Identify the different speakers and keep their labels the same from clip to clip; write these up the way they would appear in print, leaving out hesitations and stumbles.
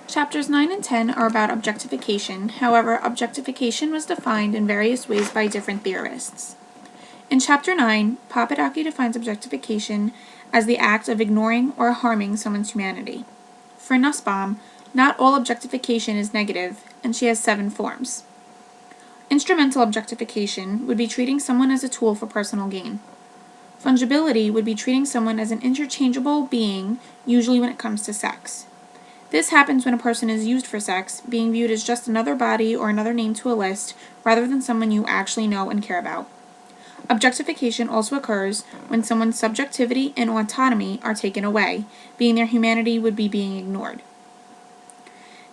Speaker 1: Chapters 9 and 10 are about objectification. However, objectification was defined in various ways by different theorists. In Chapter 9, Papadakis defines objectification as the act of ignoring or harming someone's humanity. For Nussbaum, not all objectification is negative, and she has 7 forms. Instrumental objectification would be treating someone as a tool for personal gain. Fungibility would be treating someone as an interchangeable being, usually when it comes to sex. This happens when a person is used for sex, being viewed as just another body or another name to a list, rather than someone you actually know and care about. Objectification also occurs when someone's subjectivity and autonomy are taken away, being their humanity would be being ignored.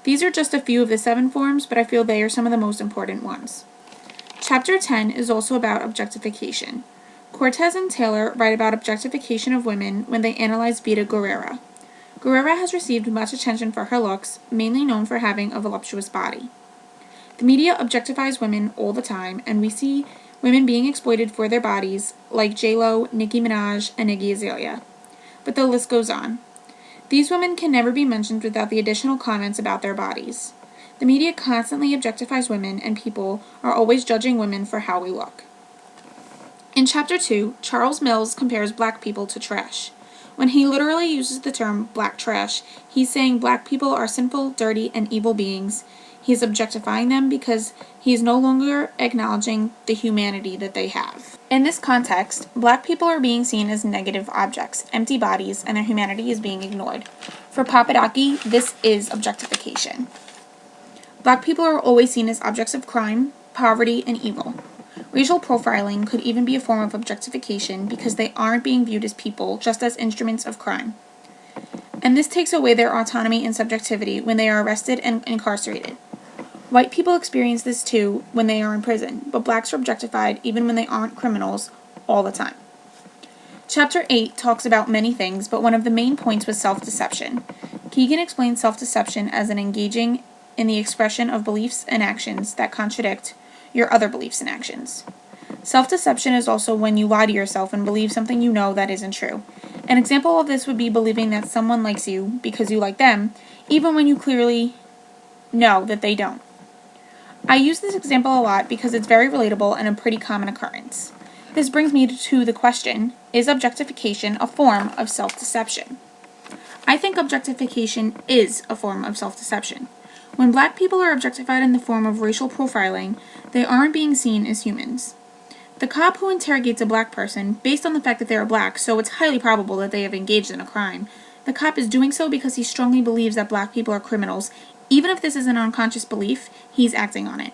Speaker 1: These are just a few of the 7 forms, but I feel they are some of the most important ones. Chapter 10 is also about objectification. Cortez and Taylor write about objectification of women when they analyze Vida Guerrera. Guerrera has received much attention for her looks, mainly known for having a voluptuous body. The media objectifies women all the time, and we see women being exploited for their bodies, like J-Lo, Nicki Minaj, and Iggy Azalea. But the list goes on. These women can never be mentioned without the additional comments about their bodies. The media constantly objectifies women, and people are always judging women for how we look. In Chapter 2, Charles Mills compares black people to trash. When he literally uses the term black trash, he's saying black people are sinful, dirty, and evil beings. He is objectifying them because he is no longer acknowledging the humanity that they have. In this context, black people are being seen as negative objects, empty bodies, and their humanity is being ignored. For Papadakis, this is objectification. Black people are always seen as objects of crime, poverty, and evil. Racial profiling could even be a form of objectification because they aren't being viewed as people, just as instruments of crime. And this takes away their autonomy and subjectivity when they are arrested and incarcerated. White people experience this too when they are in prison, but blacks are objectified even when they aren't criminals all the time. Chapter 8 talks about many things, but one of the main points was self-deception. Keegan explains self-deception as an engaging in the expression of beliefs and actions that contradict your other beliefs and actions. Self-deception is also when you lie to yourself and believe something you know that isn't true. An example of this would be believing that someone likes you because you like them, even when you clearly know that they don't. I use this example a lot because it's very relatable and a pretty common occurrence. This brings me to the question, is objectification a form of self-deception? I think objectification is a form of self-deception. When black people are objectified in the form of racial profiling, they aren't being seen as humans. The cop who interrogates a black person, based on the fact that they are black, so it's highly probable that they have engaged in a crime, the cop is doing so because he strongly believes that black people are criminals. Even if this is an unconscious belief, he's acting on it.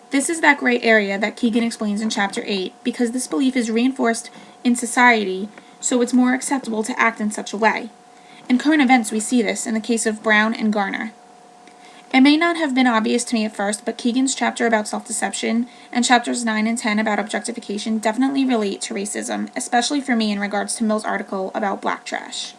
Speaker 1: This is that gray area that Keegan explains in Chapter 8, because this belief is reinforced in society, so it's more acceptable to act in such a way. In current events, we see this in the case of Brown and Garner. It may not have been obvious to me at first, but Keegan's chapter about self-deception and chapters 9 and 10 about objectification definitely relate to racism, especially for me in regards to Mill's article about black trash.